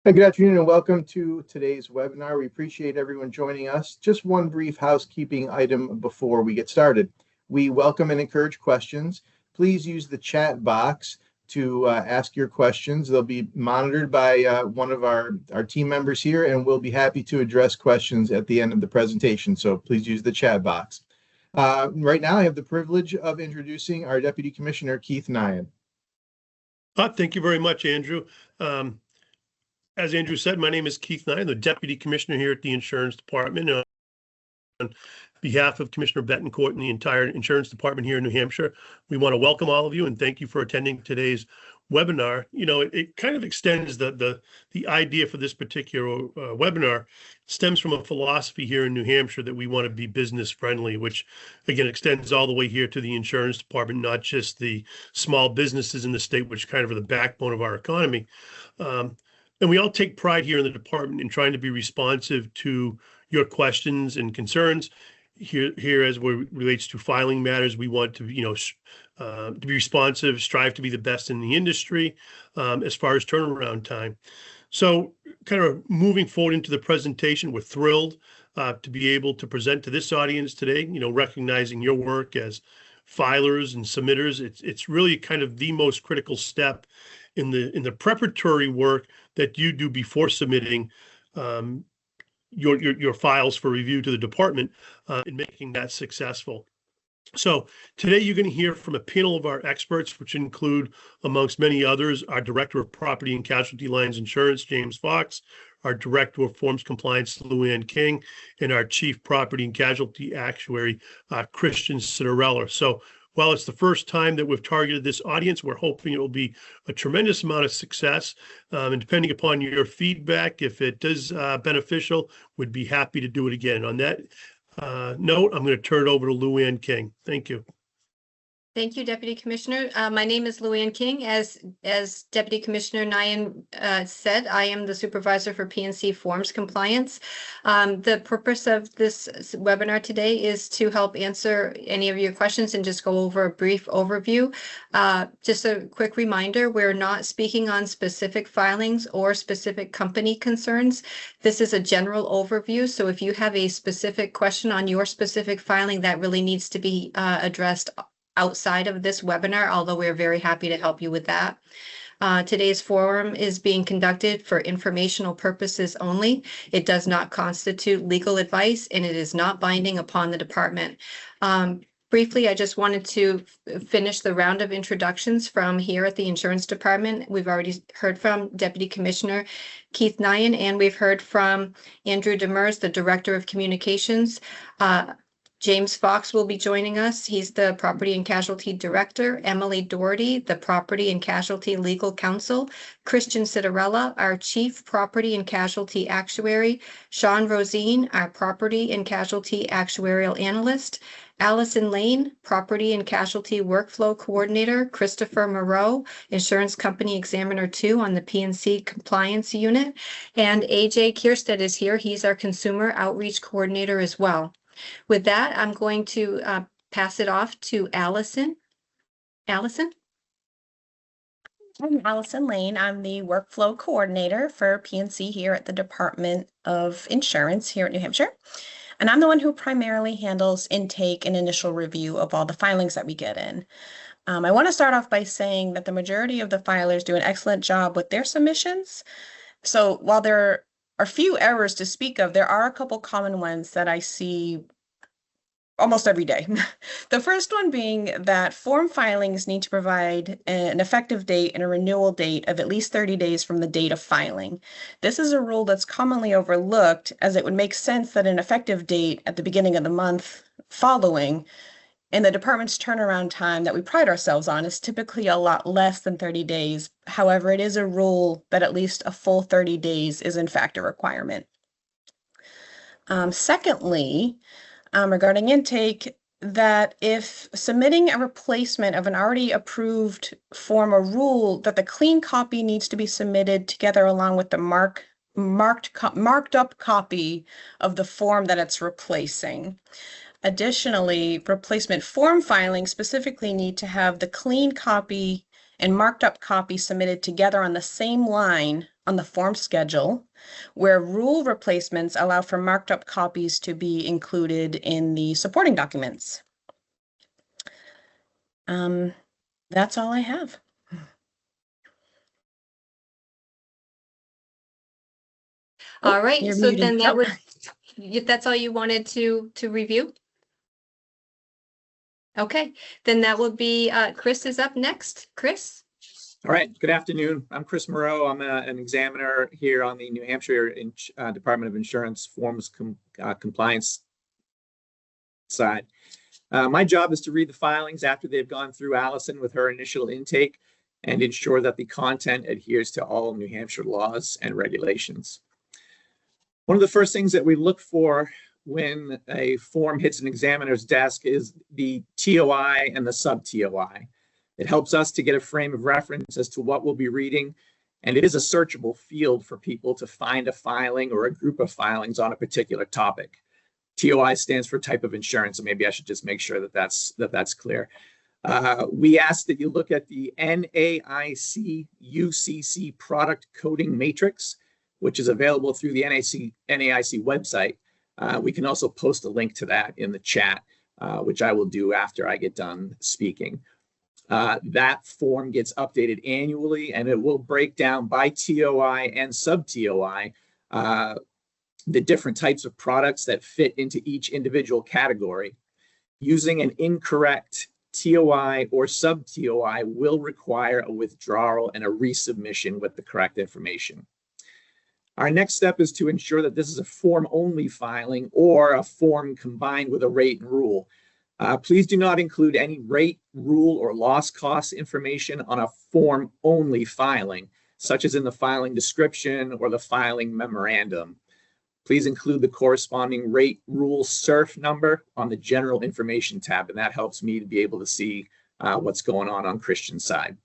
Hi, good afternoon and welcome to today's webinar. We appreciate everyone joining us. Just one brief housekeeping item before we get started. We welcome and encourage questions. Please use the chat box to ask your questions. They'll be monitored by one of our team members here, and we'll be happy to address questions at the end of the presentation. So please use the chat box. Right now, I have the privilege of introducing our Deputy Commissioner, Keith Nyan. Thank you very much, Andrew. As Andrew said, my name is Keith Nyan, the Deputy Commissioner here at the Insurance Department. On behalf of Commissioner Betancourt and the entire Insurance Department here in New Hampshire, we want to welcome all of you and thank you for attending today's webinar. You know, it kind of extends the idea for this particular webinar stems from a philosophy here in New Hampshire that we want to be business friendly, which again extends all the way here to the Insurance Department, not just the small businesses in the state, which kind of are the backbone of our economy. And we all take pride here in the department in trying to be responsive to your questions and concerns. Here as it relates to filing matters, we want to, to be responsive, strive to be the best in the industry as far as turnaround time. So kind of moving forward into the presentation, we're thrilled to be able to present to this audience today, recognizing your work as filers and submitters. It's really kind of the most critical step in the preparatory work that you do before submitting your files for review to the department in making that successful. So today you're going to hear from a panel of our experts, which include, amongst many others, our Director of Property and Casualty Lines Insurance, James Fox, our Director of Forms Compliance, Luann King, and our Chief Property and Casualty Actuary, Christian Citarella. So while it's the first time that we've targeted this audience, we're hoping it will be a tremendous amount of success. And depending upon your feedback, if it is beneficial, we'd be happy to do it again. On that note, I'm going to turn it over to Luann King. Thank you. Thank you, Deputy Commissioner. My name is Luann King. As Deputy Commissioner Nyan said, I am the Supervisor for P&C Forms Compliance. The purpose of this webinar today is to help answer any of your questions and just go over a brief overview. Just a quick reminder, we're not speaking on specific filings or specific company concerns. This is a general overview, so if you have a specific question on your specific filing, that really needs to be addressed outside of this webinar, although we're very happy to help you with that. Today's forum is being conducted for informational purposes only. It does not constitute legal advice and it is not binding upon the department. Briefly, I just wanted to finish the round of introductions from here at the Insurance Department. We've already heard from Deputy Commissioner Keith Nyan, and we've heard from Andrew Demers, the Director of Communications. James Fox will be joining us. He's the Property and Casualty Director. Emily Doherty, the Property and Casualty Legal Counsel. Christian Citarella, our Chief Property and Casualty Actuary. Sean Rosine, our Property and Casualty Actuarial Analyst. Allison Lane, Property and Casualty Workflow Coordinator. Christopher Moreau, Insurance Company Examiner 2 on the P&C Compliance Unit. And AJ Kierstead is here. He's our Consumer Outreach Coordinator as well. With that, I'm going to pass it off to Allison. Allison? I'm Allison Lane. I'm the Workflow Coordinator for P&C here at the Department of Insurance here at New Hampshire. And I'm the one who primarily handles intake and initial review of all the filings that we get in. I want to start off by saying that the majority of the filers do an excellent job with their submissions. So while there are few errors to speak of, there are a couple common ones that I see almost every day. The first one being that form filings need to provide an effective date and a renewal date of at least 30 days from the date of filing. This is a rule that's commonly overlooked, as it would make sense that an effective date at the beginning of the month following, and the department's turnaround time that we pride ourselves on is typically a lot less than 30 days. However, it is a rule that at least a full 30 days is in fact a requirement. Secondly, regarding intake, that if submitting a replacement of an already approved form or rule, that the clean copy needs to be submitted together along with the marked up copy of the form that it's replacing. Additionally, replacement form filings specifically need to have the clean copy and marked up copy submitted together on the same line on the form schedule, where rule replacements allow for marked up copies to be included in the supporting documents. That's all I have. All right, You're so muted. then that Nope. would, that's all you wanted to review? Okay, then that would be, Chris is up next. Chris? All right, good afternoon. I'm Chris Moreau. I'm an examiner here on the New Hampshire Department of Insurance Forms Compliance side. My job is to read the filings after they've gone through Allison with her initial intake and ensure that the content adheres to all New Hampshire laws and regulations. One of the first things that we look for when a form hits an examiner's desk is the TOI and the sub-TOI. It helps us to get a frame of reference as to what we'll be reading, and it is a searchable field for people to find a filing or a group of filings on a particular topic. TOI stands for type of insurance, so maybe I should just make sure that that's clear. We ask that you look at the NAIC UCC product coding matrix, which is available through the NAIC website. We can also post a link to that in the chat, which I will do after I get done speaking. That form gets updated annually, and it will break down by TOI and sub-TOI the different types of products that fit into each individual category. Using an incorrect TOI or sub-TOI will require a withdrawal and a resubmission with the correct information. Our next step is to ensure that this is a form-only filing or a form combined with a rate and rule. Please do not include any rate, rule, or loss cost information on a form-only filing, such as in the filing description or the filing memorandum. Please include the corresponding rate, rule, SURF number on the general information tab, and that helps me to be able to see what's going on Christian's side.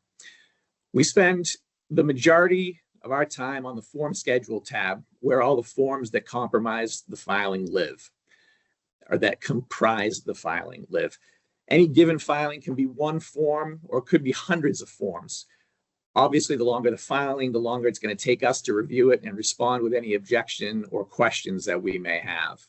We spend the majority of our time on the form schedule tab, where all the forms that comprise the filing live, or that comprise the filing live. Any given filing can be one form or could be hundreds of forms. Obviously, the longer the filing, the longer it's going to take us to review it and respond with any objection or questions that we may have.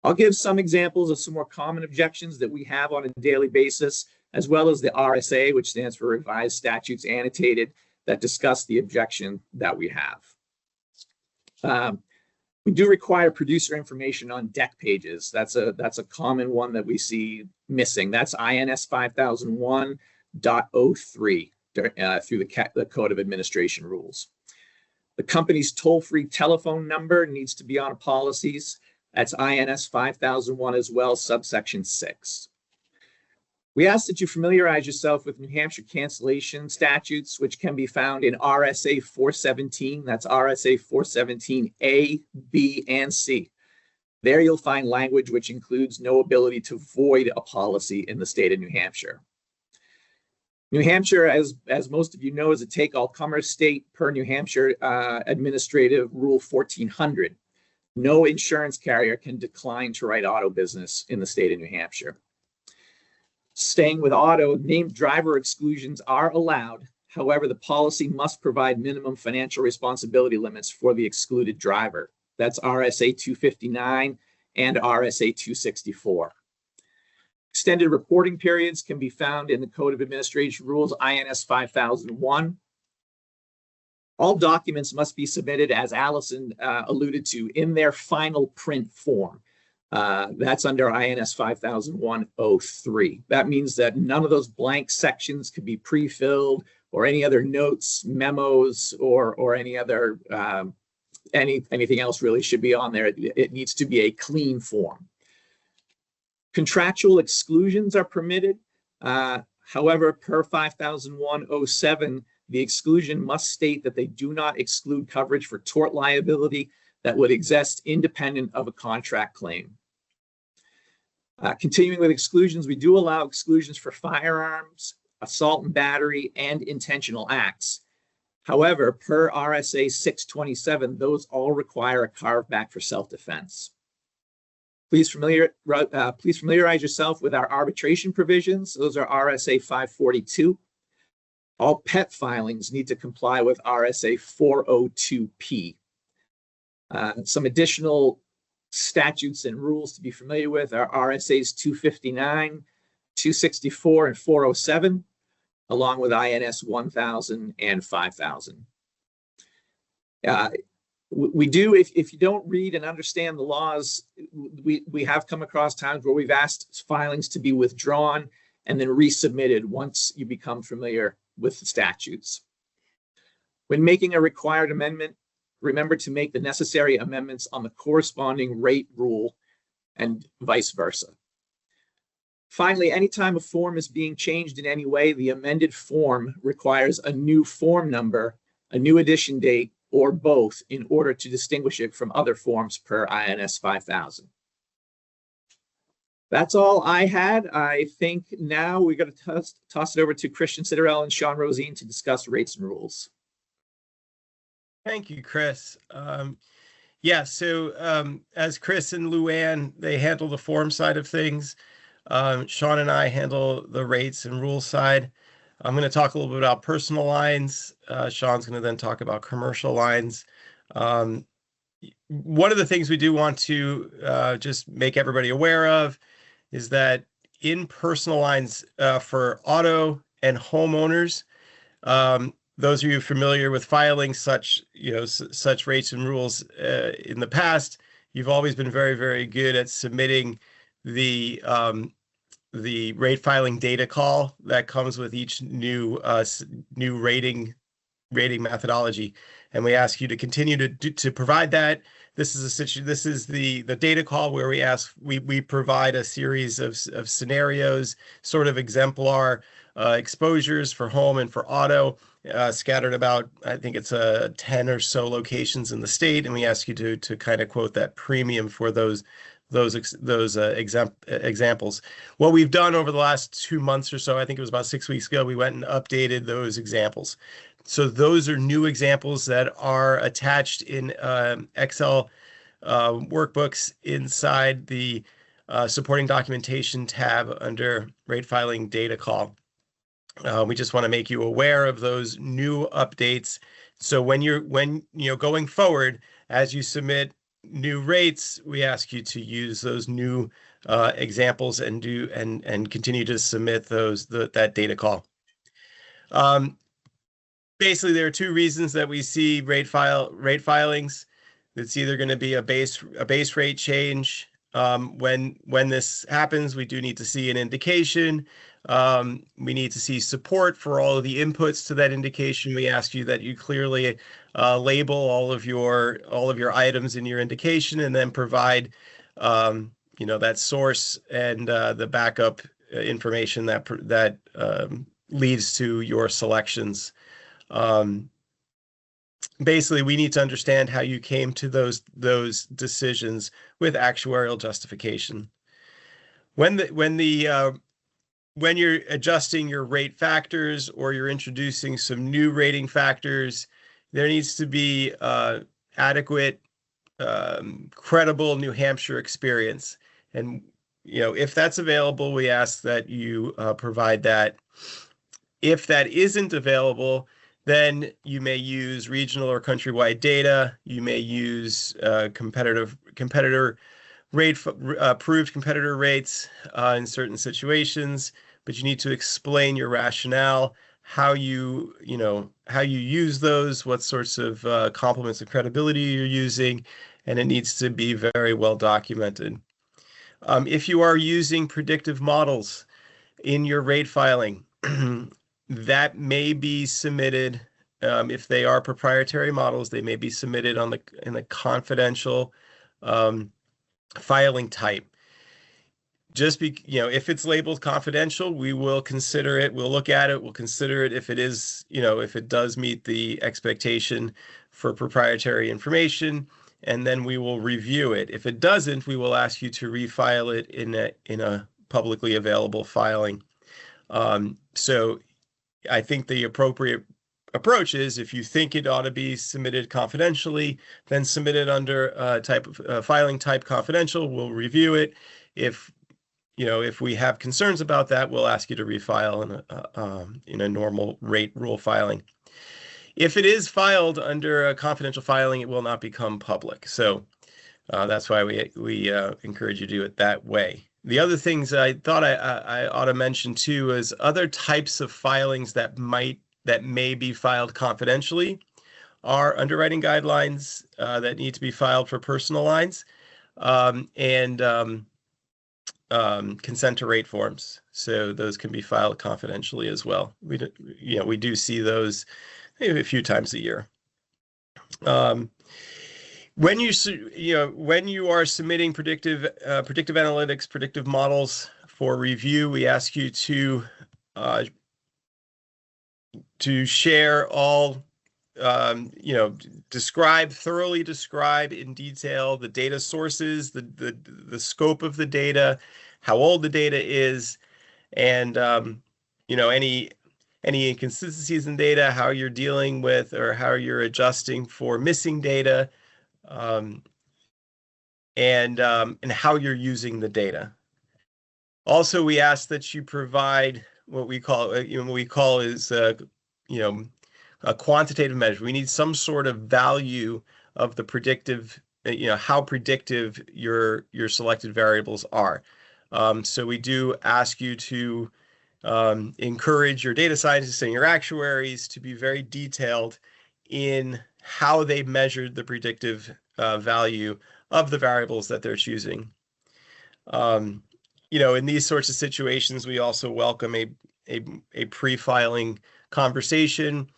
I'll give some examples of some more common objections that we have on a daily basis, as well as the RSA, which stands for Revised Statutes Annotated, that discuss the objection that we have. We do require producer information on deck pages. That's a common one that we see missing. That's INS 5001.03 through the Code of Administration rules. The company's toll-free telephone number needs to be on policies. That's INS 5001 as well, subsection 6. We ask that you familiarize yourself with New Hampshire cancellation statutes, which can be found in RSA 417. That's RSA 417 A, B, and C. There you'll find language which includes no ability to void a policy in the state of New Hampshire. New Hampshire, as most of you know, is a take-all-comers state per New Hampshire Administrative Rule 1400. No insurance carrier can decline to write auto business in the state of New Hampshire. Staying with auto, named driver exclusions are allowed. However, the policy must provide minimum financial responsibility limits for the excluded driver. That's RSA 259 and RSA 264. Extended reporting periods can be found in the Code of Administration Rules, INS 5001. All documents must be submitted, as Allison alluded to, in their final print form. That's under INS 5001.03. That means that none of those blank sections could be pre-filled, or any other notes, memos, or any other anything else really should be on there. It needs to be a clean form. Contractual exclusions are permitted. However, per 5001.07, the exclusion must state that they do not exclude coverage for tort liability that would exist independent of a contract claim. Continuing with exclusions, we do allow exclusions for firearms, assault and battery, and intentional acts. However, per RSA 627, those all require a carve back for self-defense. Please familiarize yourself with our arbitration provisions. Those are RSA 542. all pet filings need to comply with RSA 402P. Some additional statutes and rules to be familiar with are RSAs 259, 264, and 407, along with INS 1000 and 5000. We do, if you don't read and understand the laws, we have come across times where we've asked filings to be withdrawn and then resubmitted once you become familiar with the statutes. When making a required amendment, remember to make the necessary amendments on the corresponding rate rule and vice versa. Finally, anytime a form is being changed in any way, the amended form requires a new form number, a new edition date, or both in order to distinguish it from other forms per INS 5000. That's all I had. I think now we're going to toss it over to Christian Citarell and Sean Rosine to discuss rates and rules. Thank you, Chris. As Chris and Luann, they handle the form side of things. Sean and I handle the rates and rules side. I'm going to talk a little bit about personal lines. Sean's going to then talk about commercial lines. One of the things we do want to just make everybody aware of is that in personal lines for auto and homeowners, those of you familiar with filing such rates and rules in the past, you've always been very, very good at submitting the rate filing data call that comes with each new rating methodology, and we ask you to continue to provide that. This is the data call where we provide a series of scenarios, sort of exemplar exposures for home and for auto, scattered about, I think it's 10 or so locations in the state, and we ask you to kind of quote that premium for those examples. What we've done over the last 2 months or so, I think it was about 6 weeks ago, we went and updated those examples. So those are new examples that are attached in Excel workbooks inside the supporting documentation tab under rate filing data call. We just want to make you aware of those new updates. So when going forward, as you submit new rates, we ask you to use those new examples and continue to submit that data call. Basically, there are two reasons that we see rate filings. It's either going to be a base rate change. When this happens, we do need to see an indication. We need to see support for all of the inputs to that indication. We ask you that you clearly label all of your items in your indication, and then provide that source and the backup information that leads to your selections. Basically, we need to understand how you came to those decisions with actuarial justification. When you're adjusting your rate factors or you're introducing some new rating factors, there needs to be adequate, credible New Hampshire experience. And if that's available, we ask that you provide that. If that isn't available, then you may use regional or countrywide data. You may use approved competitor rates in certain situations, but you need to explain your rationale, how you use those, what sorts of complements of credibility you're using, and it needs to be very well documented. If you are using predictive models in your rate filing, that may be submitted. If they are proprietary models, they may be submitted in a confidential filing type. If it's labeled confidential, we will consider it. We'll look at it. We'll consider it if it is, if it does meet the expectation for proprietary information, and then we will review it. If it doesn't, we will ask you to refile it in a publicly available filing. So I think the appropriate approach is, if you think it ought to be submitted confidentially, then submit it under filing type confidential. We'll review it. If if we have concerns about that, we'll ask you to refile in a normal rate rule filing. If it is filed under a confidential filing, it will not become public. So that's why we encourage you to do it that way. The other things I thought I ought to mention too is other types of filings that may be filed confidentially are underwriting guidelines that need to be filed for personal lines, and consent to rate forms. So those can be filed confidentially as well. We do see those maybe a few times a year. When you are submitting predictive analytics, predictive models for review, we ask you to share all, thoroughly describe in detail the data sources, the scope of the data, how old the data is, and any inconsistencies in data, how you're dealing with or how you're adjusting for missing data, and how you're using the data. Also, we ask that you provide what we call a quantitative measure. We need some sort of value of the predictive, how predictive your selected variables are. So we do ask you to encourage your data scientists and your actuaries to be very detailed in how they measured the predictive value of the variables that they're choosing. In these sorts of situations, we also welcome a pre-filing conversation.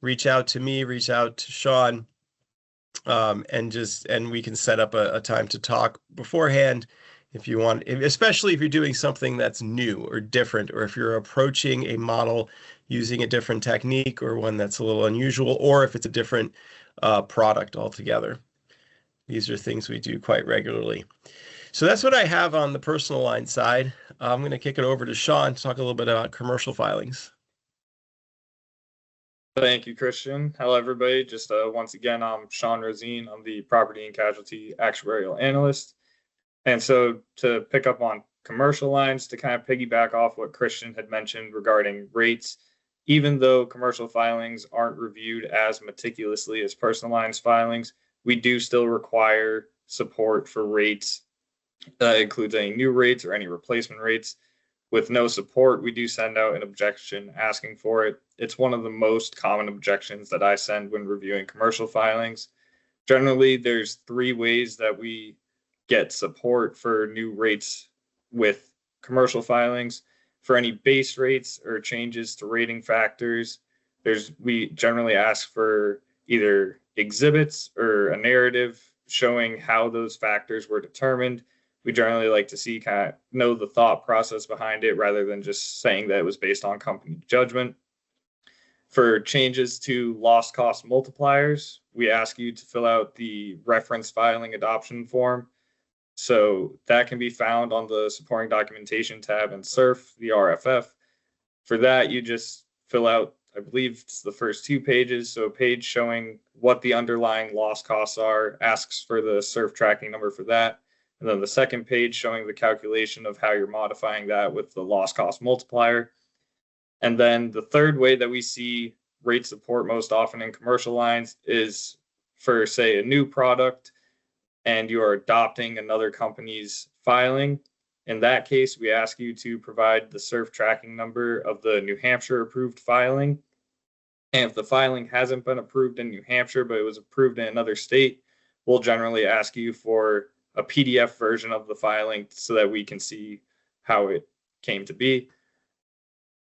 Reach out to me, reach out to Sean, and we can set up a time to talk beforehand if you want, especially if you're doing something that's new or different, or if you're approaching a model using a different technique or one that's a little unusual, or if it's a different product altogether. These are things we do quite regularly. So that's what I have on the personal line side. I'm going to kick it over to Sean to talk a little bit about commercial filings. Thank you, Christian. Hello, everybody. Just once again, I'm Sean Rosine. I'm the Property and Casualty Actuarial Analyst. And so to pick up on commercial lines, to kind of piggyback off what Christian had mentioned regarding rates, even though commercial filings aren't reviewed as meticulously as personal lines filings, we do still require support for rates. That includes any new rates or any replacement rates. With no support, we do send out an objection asking for it. It's one of the most common objections that I send when reviewing commercial filings. Generally, there's 3 ways that we get support for new rates with commercial filings. For any base rates or changes to rating factors, we generally ask for either exhibits or a narrative showing how those factors were determined. We generally like to see know the thought process behind it rather than just saying that it was based on company judgment. For changes to loss cost multipliers, we ask you to fill out the reference filing adoption form. So that can be found on the supporting documentation tab in SURF, the RFF. For that, you just fill out, I believe it's the first 2 pages. So a page showing what the underlying loss costs are, asks for the SURF tracking number for that. And then the second page showing the calculation of how you're modifying that with the loss cost multiplier. And then the third way that we see rate support most often in commercial lines is for, say, a new product and you are adopting another company's filing. In that case, we ask you to provide the SURF tracking number of the New Hampshire approved filing. And if the filing hasn't been approved in New Hampshire, but it was approved in another state, we'll generally ask you for a PDF version of the filing so that we can see how it came to be.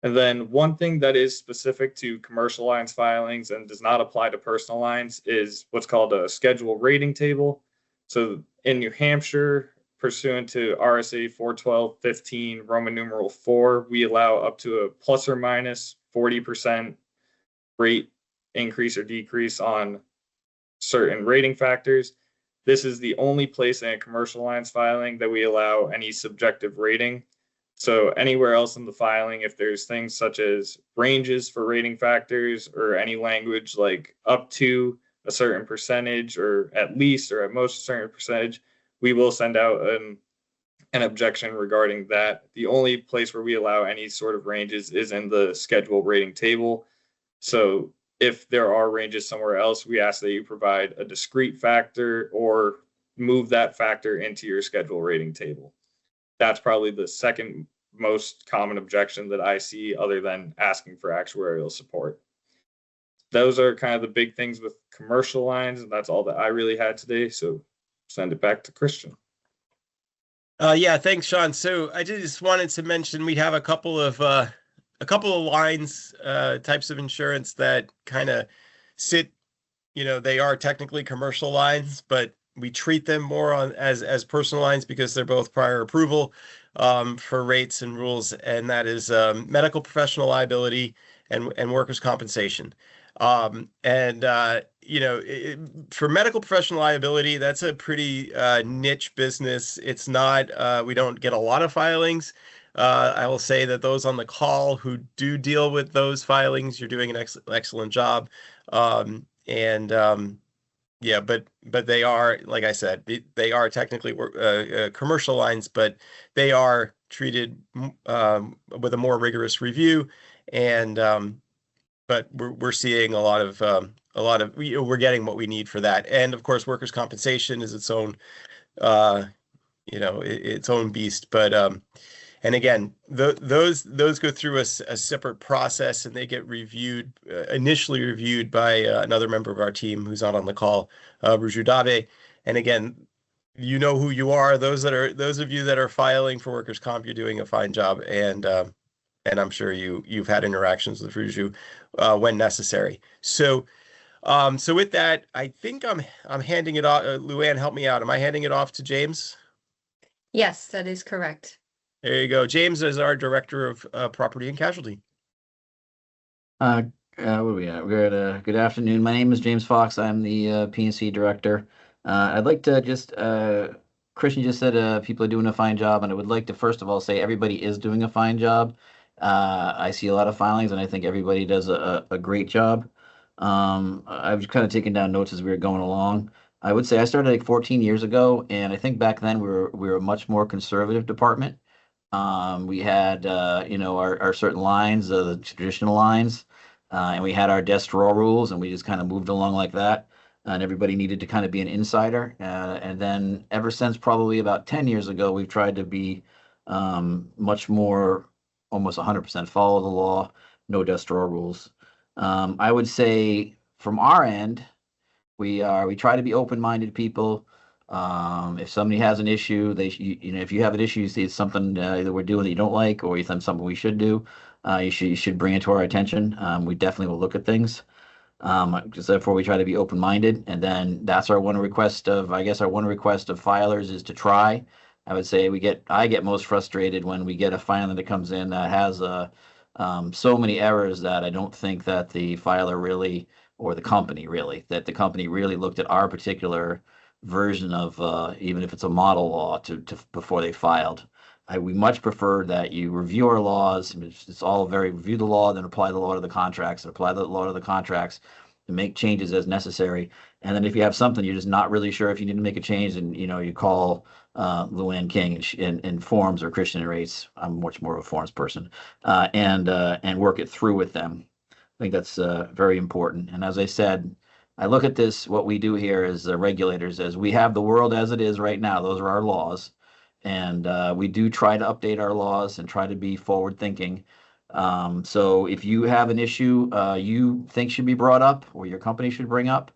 And then one thing that is specific to commercial lines filings and does not apply to personal lines is what's called a schedule rating table. So in New Hampshire, pursuant to RSA 412.15 Roman numeral 4, we allow up to a plus or minus 40% rate increase or decrease on certain rating factors. This is the only place in a commercial lines filing that we allow any subjective rating. So anywhere else in the filing, if there's things such as ranges for rating factors or any language like up to a certain percentage or at least or at most a certain percentage, we will send out an objection regarding that. The only place where we allow any sort of ranges is in the schedule rating table. So if there are ranges somewhere else, we ask that you provide a discrete factor or move that factor into your schedule rating table. That's probably the second most common objection that I see, other than asking for actuarial support. Those are kind of the big things with commercial lines, and that's all that I really had today. So send it back to Christian. Yeah, thanks, Sean. So I just wanted to mention we have a couple of lines, types of insurance that kind of sit, they are technically commercial lines, but we treat them more as personal lines because they're both prior approval for rates and rules, and that is medical professional liability and workers' compensation. For medical professional liability, that's a pretty niche business. It's not, we don't get a lot of filings. I will say that those on the call who do deal with those filings, you're doing an excellent job. Yeah, but they are, like I said, they are technically commercial lines, but they are treated with a more rigorous review, and but we're seeing a lot of we're getting what we need for that. And of course, workers' compensation is its own its own beast. But and again, those go through a separate process, and they get reviewed, initially reviewed by another member of our team who's not on the call, Ruju Dave. And again, you know who you are. Those of you that are filing for workers' comp, you're doing a fine job, and I'm sure you've had interactions with Ruju when necessary. So with that, I think I'm handing it off. Luann, help me out. Am I handing it off to James? Yes, that is correct. There you go. James is our director of property and casualty. What are we at? We're at good afternoon. My name is James Fox. I'm the P&C director. I'd like to just Christian just said people are doing a fine job, and I would like to first of all say everybody is doing a fine job. I see a lot of filings, and I think everybody does a great job. I've kind of taken down notes as we were going along. I would say I started like 14 years ago, and I think back then we were a much more conservative department. We had our certain lines, the traditional lines, and we had our desk drawer rules, and we just kind of moved along like that. And everybody needed to kind of be an insider. And then ever since probably about 10 years ago, we've tried to be much more, almost 100% follow the law, no desk drawer rules. I would say from our end, we try to be open-minded people. If somebody has an issue, if you have an issue, you see it's something that we're doing that you don't like, or you think something we should do, you should bring it to our attention. We definitely will look at things. Just therefore, we try to be open-minded, and then that's our one request of filers is to try. I would say I get most frustrated when we get a filing that comes in that has so many errors that I don't think that the filer really, or the company really looked at our particular version of even if it's a model law to before they filed. We much prefer that you review our laws. It's all review the law, then apply the law to the contracts, and apply the law to the contracts and make changes as necessary. And then if you have something you're just not really sure if you need to make a change, and you call Luann King in forms, or Christian in rates. I'm much more of a forms person, and work it through with them. I think that's very important. And as I said, I look at this, what we do here as regulators, as we have the world as it is right now. Those are our laws. And we do try to update our laws and try to be forward thinking. So if you have an issue you think should be brought up, or your company should bring up,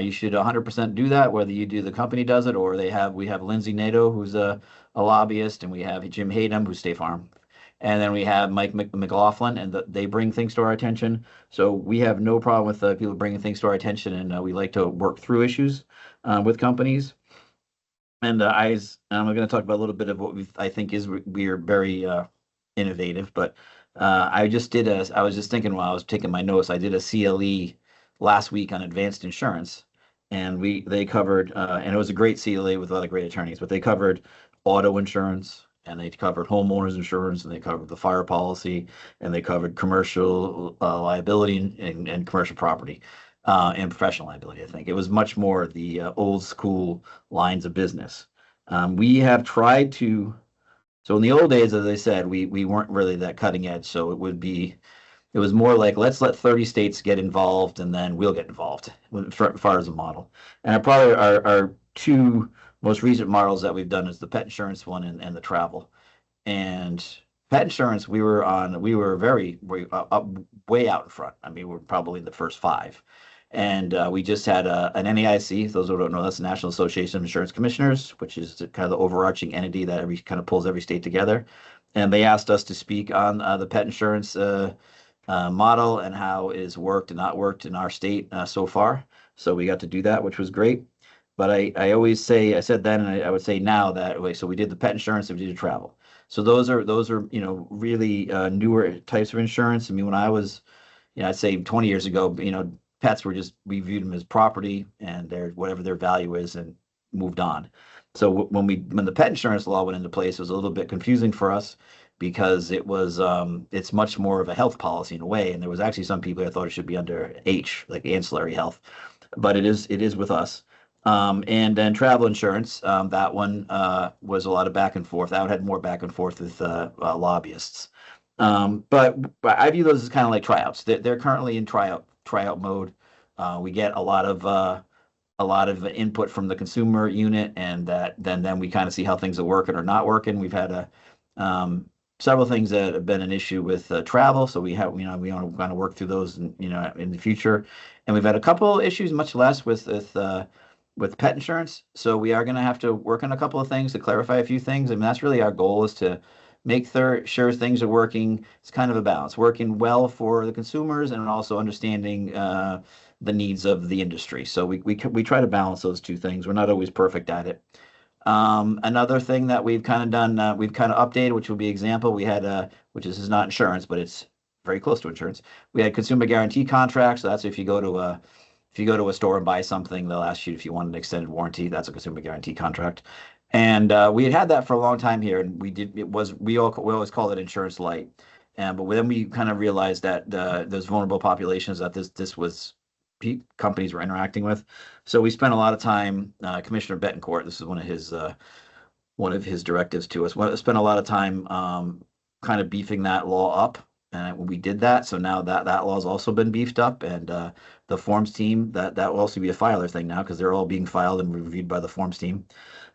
you should 100% do that, whether the company does it, or we have Lindsay Nato, who's a lobbyist, and we have Jim Hayden, who's State Farm. And then we have Mike McLaughlin, and they bring things to our attention. So we have no problem with people bringing things to our attention, and we like to work through issues with companies. And I'm going to talk about a little bit of what I think we are very innovative. But I was just thinking while I was taking my notes, I did a CLE last week on advanced insurance, and they covered, and it was a great CLE with a lot of great attorneys, but they covered auto insurance, and they covered homeowners insurance, and they covered the fire policy, and they covered commercial liability and commercial property. And professional liability. I think it was much more the old school lines of business. We have tried to So in the old days, as I said, we weren't really that cutting edge. So it was more like, let's let 30 states get involved and then we'll get involved as far as a model. And probably our two most recent models that we've done is the pet insurance one and the travel. And pet insurance, we were way out in front. I mean, we're probably in the first 5. And we just had an NAIC, those who don't know, that's the National Association of Insurance Commissioners, which is kind of the overarching entity that kind of pulls every state together. And they asked us to speak on the pet insurance model and how it has worked and not worked in our state so far. So we got to do that, which was great. But I always say, I said then, and I would say now that way. So we did the pet insurance and we did the travel. So those are really newer types of insurance. I mean, when I was, I'd say 20 years ago, pets we viewed them as property and whatever their value is and moved on. So when the pet insurance law went into place, it was a little bit confusing for us because it's much more of a health policy in a way. And there was actually some people that thought it should be under H, like ancillary health, but it is with us. And then travel insurance, that one was a lot of back and forth. That one had more back and forth with lobbyists. But I view those as kind of like tryouts. They're currently in tryout mode. We get a lot of input from the consumer unit, and then we kind of see how things are working or not working. We've had several things that have been an issue with travel, so we want to work through those in the future. And we've had a couple issues, much less with pet insurance. So we are going to have to work on a couple of things to clarify a few things. I mean, that's really our goal, is to make sure things are working. It's kind of a balance, working well for the consumers and also understanding the needs of the industry. So we try to balance those two things. We're not always perfect at it. Another thing that we've kind of done, we've kind of updated, which will be example, we had, which is not insurance, but it's very close to insurance. We had consumer guarantee contracts. So that's if you go to a store and buy something, they'll ask you if you want an extended warranty. That's a consumer guarantee contract. And we had that for a long time here, and we always call it insurance light. But then we kind of realized that those vulnerable populations that this was companies were interacting with. So we spent a lot of time, Commissioner Betancourt, this is one of his directives to us, spent a lot of time kind of beefing that law up. And we did that. So now that law has also been beefed up, and the forms team, that will also be a filer thing now, because they're all being filed and reviewed by the forms team.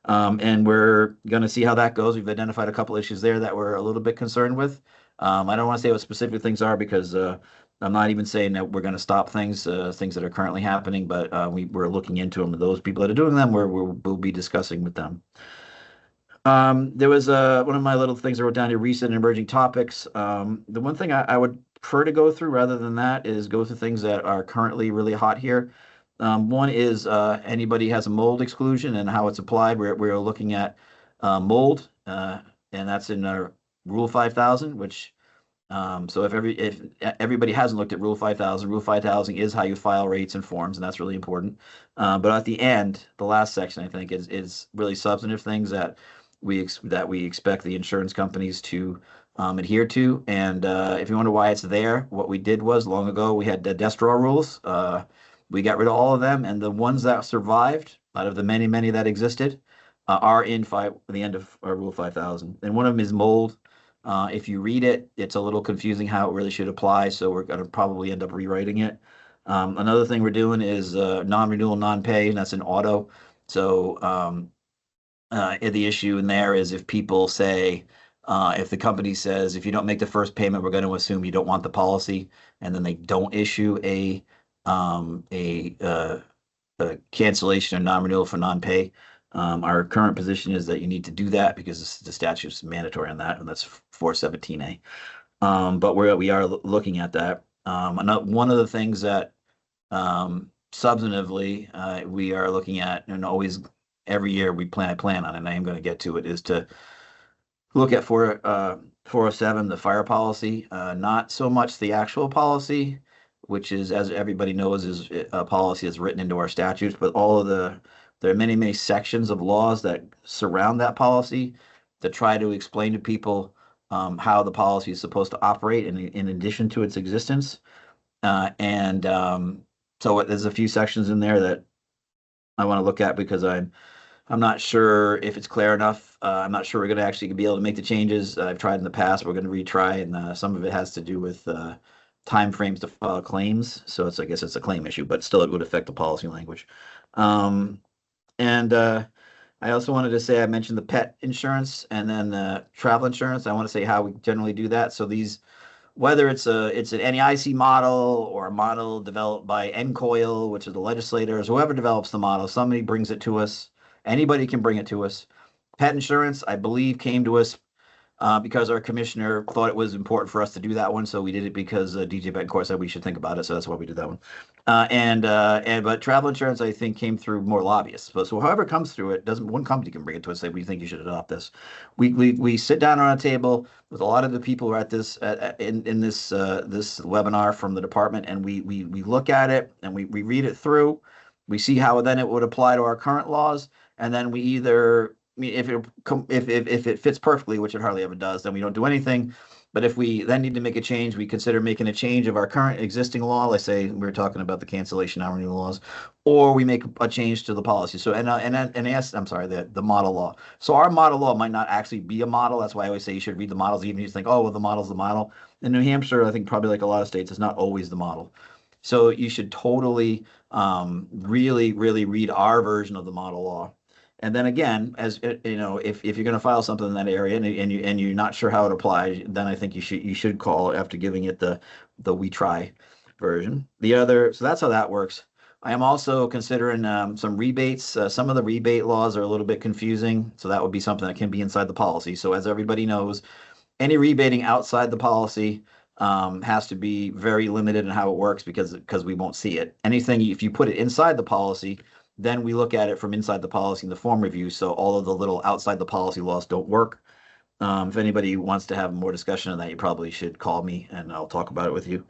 And we're going to see how that goes. We've identified a couple issues there that we're a little bit concerned with. I don't want to say what specific things are, because I'm not even saying that we're going to stop things that are currently happening, but we're looking into them. Those people that are doing them, we'll be discussing with them. There was one of my little things I wrote down here, recent and emerging topics. The one thing I would prefer to go through rather than that is go through things that are currently really hot here. One is anybody has a mold exclusion and how it's applied. We're looking at mold, and that's in Rule 5000, which so if everybody hasn't looked at Rule 5000, Rule 5000 is how you file rates and forms, and that's really important. But at the end, the last section, I think, is really substantive things that we expect the insurance companies to adhere to. And if you wonder why it's there, what we did was, long ago, we had the desk drawer rules. We got rid of all of them, and the ones that survived out of the many, many that existed are in the end of Rule 5000. And one of them is mold. If you read it, it's a little confusing how it really should apply, so we're going to probably end up rewriting it. Another thing we're doing is non-renewal, non-pay, and that's an auto. So the issue in there is if people say, if the company says, if you don't make the first payment, we're going to assume you don't want the policy, and then they don't issue a cancellation or non-renewal for non-pay. Our current position is that you need to do that because the statute is mandatory on that, and that's 417A. But we are looking at that. One of the things that substantively we are looking at, and always every year I plan on, and I am going to get to it, is to look at 407, the fire policy, not so much the actual policy, which is, as everybody knows, is a policy that's written into our statutes, but all of there are many, many sections of laws that surround that policy to try to explain to people how the policy is supposed to operate in addition to its existence. So there's a few sections in there that I want to look at because I'm I'm not sure if it's clear enough. I'm not sure we're going to actually be able to make the changes. I've tried in the past. We're going to retry, and some of it has to do with time frames to file claims. So I guess it's a claim issue, but still it would affect the policy language. And I also wanted to say, I mentioned the pet insurance and then the travel insurance. I want to say how we generally do that. So these, whether it's an NEIC model or a model developed by NCOIL, which is the legislators, whoever develops the model, somebody brings it to us. Anybody can bring it to us. Pet insurance, I believe, came to us because our commissioner thought it was important for us to do that one. So we did it because DJ Betancourt said we should think about it. So that's why we did that one. But travel insurance, I think, came through more lobbyists. So whoever comes through it, one company can bring it to us, say, we think you should adopt this. We sit down on a table with a lot of the people who are at this in this webinar from the department, and we look at it and we read it through. We see how then it would apply to our current laws, and then we either, if it fits perfectly, which it hardly ever does, then we don't do anything. But if we then need to make a change, we consider making a change of our current existing law. Let's say we were talking about the cancellation non-renewal laws, or we make a change to the policy. So the model law. So our model law might not actually be a model. That's why I always say you should read the models, even if you think, oh, well, the model's the model. In New Hampshire, I think probably like a lot of states, it's not always the model. So you should totally really, really read our version of the model law. And then again, as you know, if you're going to file something in that area and you're not sure how it applies, then I think you should call after giving it the we try version. So that's how that works. I am also considering some rebates. Some of the rebate laws are a little bit confusing, so that would be something that can be inside the policy. So as everybody knows, any rebating outside the policy has to be very limited in how it works because we won't see it. Anything, if you put it inside the policy, then we look at it from inside the policy in the form review. So all of the little outside the policy laws don't work. If anybody wants to have more discussion on that, you probably should call me and I'll talk about it with you.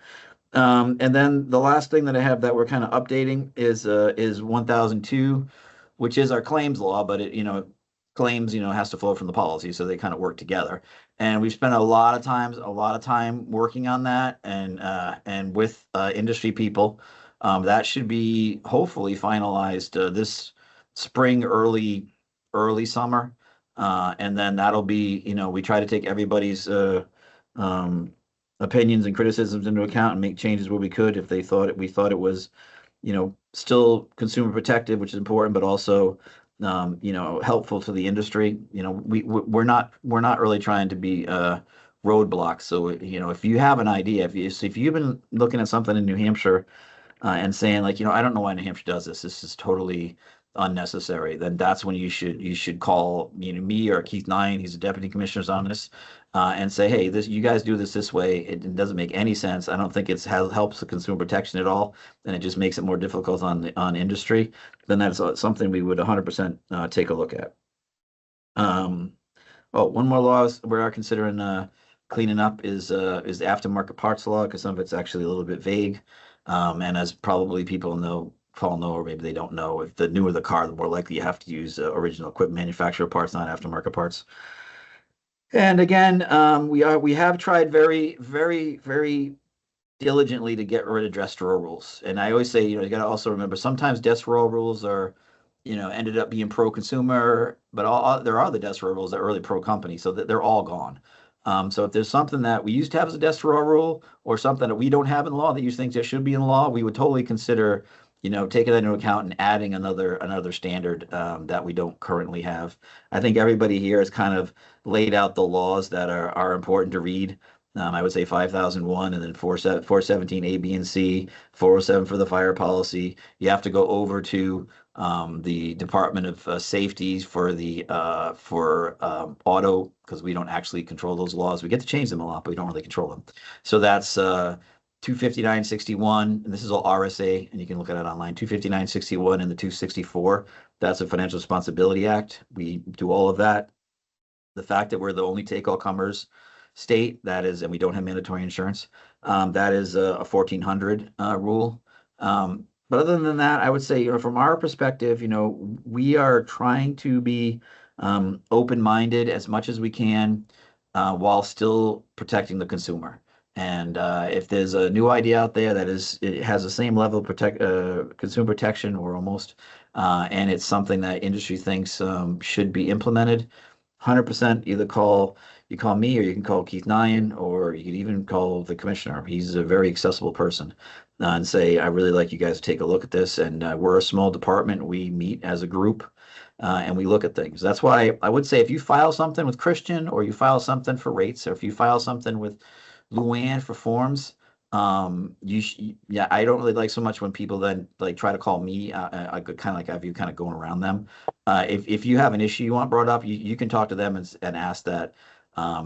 And then the last thing that I have that we're kind of updating is 1002, which is our claims law, but claims, has to flow from the policy. So they kind of work together. And we've spent a lot of time working on that and with industry people. That should be hopefully finalized this spring, early summer. And then that'll be, we try to take everybody's opinions and criticisms into account and make changes where we could if we thought it was, still consumer protective, which is important, but also, helpful to the industry. We're not really trying to be roadblocks. So, if you have an idea, if you've been looking at something in New Hampshire, and saying like, I don't know why New Hampshire does this. This is totally unnecessary. Then that's when you should call me or Keith Nine, he's a deputy commissioner on this, and say, hey, you guys do this way. It doesn't make any sense. I don't think it helps the consumer protection at all, and it just makes it more difficult on industry. Then that's something we would 100% take a look at. One more law we are considering cleaning up is the aftermarket parts law, because some of it's actually a little bit vague. And as probably people know, or maybe they don't know, if the newer the car, the more likely you have to use original equipment manufacturer parts, not aftermarket parts. And again, we have tried very, very, very diligently to get rid of desk drawer rules. And I always say, you got to also remember, sometimes desk drawer rules are, ended up being pro-consumer, but there are the desk drawer rules that are really pro-company, so that they're all gone. So if there's something that we used to have as a desk drawer rule or something that we don't have in law that you think that should be in law, we would totally consider, taking that into account and adding another standard that we don't currently have. I think everybody here has kind of laid out the laws that are important to read. I would say 5001 and then 417 A, B, and C, 407 for the fire policy. You have to go over to the Department of Safety for auto, because we don't actually control those laws. We get to change them a lot, but we don't really control them. So that's 25961, and this is all RSA, and you can look at it online. 25961 and the 264. That's a Financial Responsibility Act. We do all of that. The fact that we're the only take-all-comers state, that is, and we don't have mandatory insurance, that is a 1400 rule. But other than that, I would say, from our perspective, we are trying to be open-minded as much as we can while still protecting the consumer. And if there's a new idea out there that it has the same level of consumer protection or almost, And it's something that industry thinks should be implemented. 100% you call me, or you can call Keith Nyan, or you can even call the commissioner. He's a very accessible person, and say, I really like you guys to take a look at this. And we're a small department. We meet as a group and we look at things. That's why I would say if you file something with Christian, or you file something for rates, or if you file something with Luann for forms, yeah, I don't really like so much when people then like try to call me. I could kind of like have you kind of going around them. If you have an issue you want brought up, you can talk to them and ask that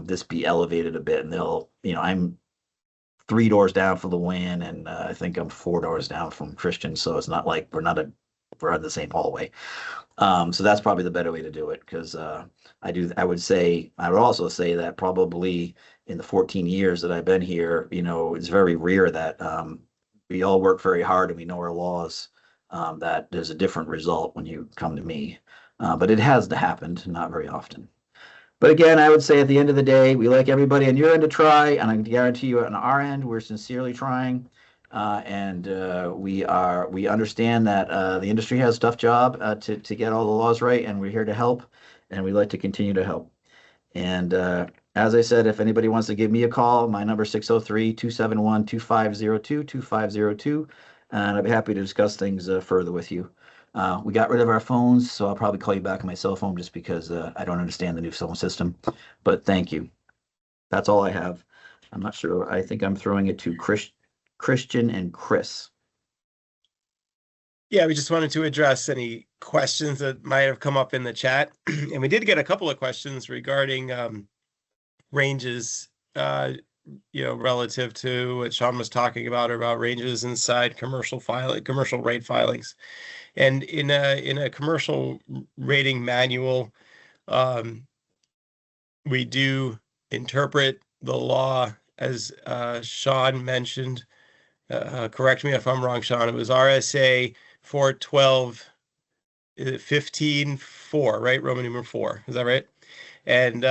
this be elevated a bit, and they'll, I'm 3 doors down from Luann, and I think I'm 4 doors down from Christian, so it's not like we're in the same hallway. So that's probably the better way to do it, because I would also say that probably in the 14 years that I've been here, it's very rare that we all work very hard and we know our laws, that there's a different result when you come to me. But it has happened, not very often. But again, I would say at the end of the day, we like everybody on your end to try, and I can guarantee you on our end, we're sincerely trying. And we understand that the industry has a tough job to get all the laws right, and we're here to help, and we'd like to continue to help. And as I said, if anybody wants to give me a call, my number is 603-271-2502, 2502, and I'd be happy to discuss things further with you. We got rid of our phones, so I'll probably call you back on my cell phone just because I don't understand the new phone system. But thank you. That's all I have. I'm not sure. I think I'm throwing it to Christian and Chris. Yeah, we just wanted to address any questions that might have come up in the chat. And we did get a couple of questions regarding ranges, relative to what Sean was talking about ranges inside commercial rate filings. And in a commercial rating manual, we do interpret the law as Sean mentioned. Correct me if I'm wrong, Sean. It was RSA 412 15-4, right? Roman numeral 4. Is that right? And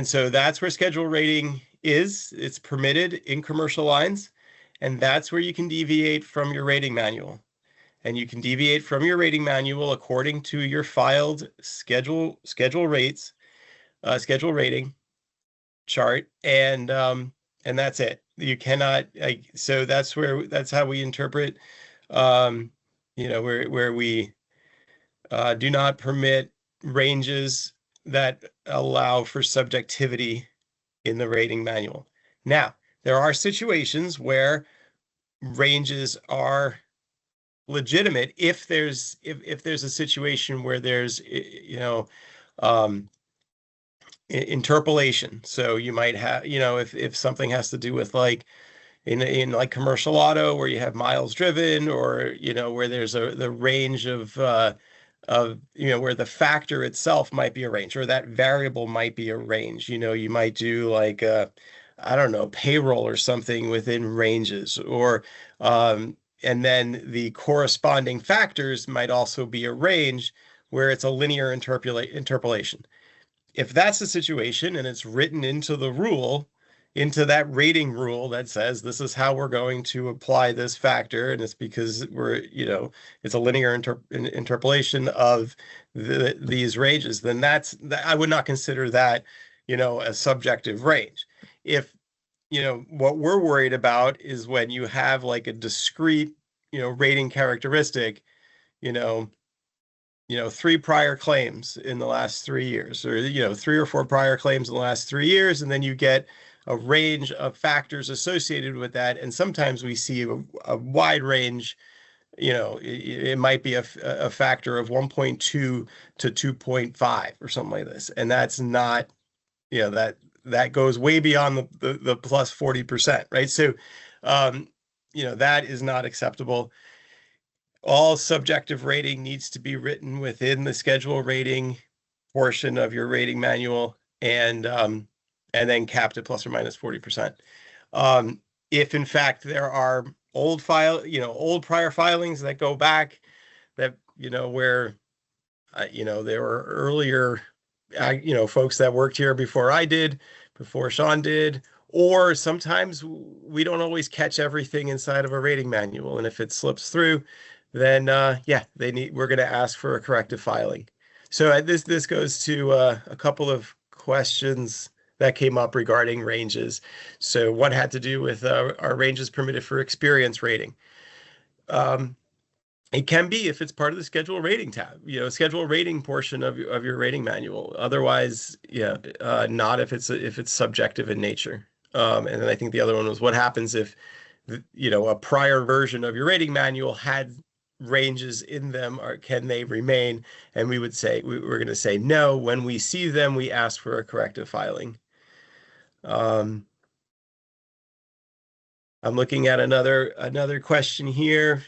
so that's where schedule rating is. It's permitted in commercial lines, and that's where you can deviate from your rating manual. And you can deviate from your rating manual according to your filed schedule rating chart, and that's it. You cannot, so that's how we interpret, where we do not permit ranges that allow for subjectivity in the rating manual. Now, there are situations where ranges are legitimate if there's a situation where there's interpolation. So you might have, if something has to do with like in like commercial auto where you have miles driven, or where there's the range of where the factor itself might be a range, or that variable might be a range. You might do like I don't know, payroll or something within ranges, or and then the corresponding factors might also be a range where it's a linear interpolation. If that's the situation and it's written into the rule, into that rating rule that says this is how we're going to apply this factor, and it's because it's a linear interpolation of these ranges, then I would not consider that, a subjective range. If what we're worried about is when you have like a discrete, rating characteristic, 3 prior claims in the last 3 years, or 3 or 4 prior claims in the last 3 years, and then you get a range of factors associated with that. And sometimes we see a wide range. It might be a factor of 1.2 to 2.5 or something like this, and that's not, that goes way beyond the plus 40%, right? So, that is not acceptable. All subjective rating needs to be written within the schedule rating portion of your rating manual, and then capped at plus or minus 40%. If in fact there are old prior filings that go back, that where there were earlier folks that worked here before I did, before Sean did, or sometimes we don't always catch everything inside of a rating manual, and if it slips through, then yeah, we're going to ask for a corrective filing. So this goes to a couple of questions that came up regarding ranges. So one had to do with our ranges permitted for experience rating. It can be if it's part of the schedule rating tab, schedule rating portion of your rating manual. Otherwise, yeah, not if it's subjective in nature. And then I think the other one was what happens if a prior version of your rating manual had ranges in them, or can they remain? And we would say we're going to say no. When we see them, we ask for a corrective filing. I'm looking at another question here.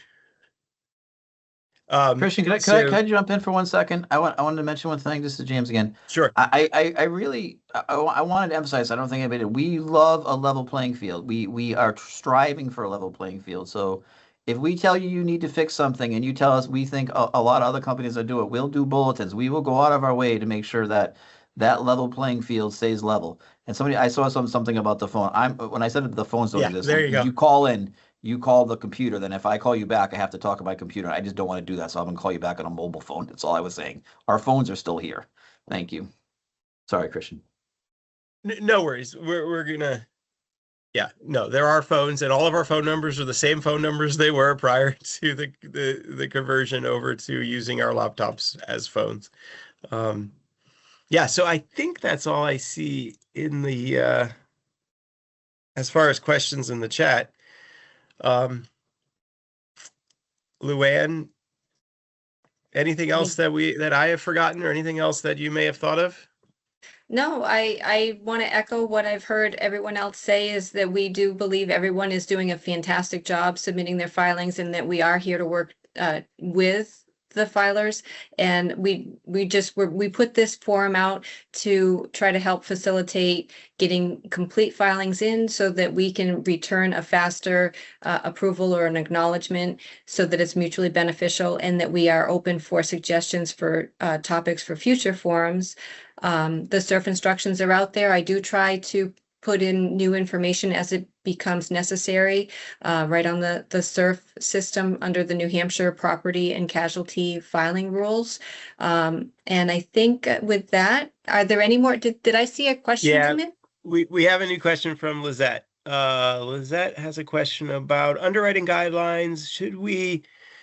Christian, can I jump in for 1 second? I wanted to mention one thing. This is James again. Sure. I really wanted to emphasize. I don't think anybody. We love a level playing field. We are striving for a level playing field. So if we tell you need to fix something and you tell us we think a lot of other companies that do it, we'll do bulletins. We will go out of our way to make sure that level playing field stays level. And I saw something about the phone. When I said the phones don't exist. There you go. You call in. You call the computer, then if I call you back, I have to talk on my computer. I just don't want to do that, so I'm going to call you back on a mobile phone. That's all I was saying. Our phones are still here. Thank you. Sorry, Christian. No worries. We're going to, there are phones, and all of our phone numbers are the same phone numbers they were prior to the conversion over to using our laptops as phones. So I think that's all I see in the, as far as questions in the chat. Luann, anything else that I have forgotten, or anything else that you may have thought of? No, I want to echo what I've heard everyone else say, is that we do believe everyone is doing a fantastic job submitting their filings, and that we are here to work with the filers. And we put this forum out to try to help facilitate getting complete filings in, so that we can return a faster approval or an acknowledgement, so that it's mutually beneficial, and that we are open for suggestions for topics for future forums. The SURF instructions are out there. I do try to put in new information as it becomes necessary, right on the SURF system under the New Hampshire Property and Casualty Filing Rules. And I think with that, are there any more? Did I see a question come in? We have a new question from Lizette. Lizette has a question about underwriting guidelines.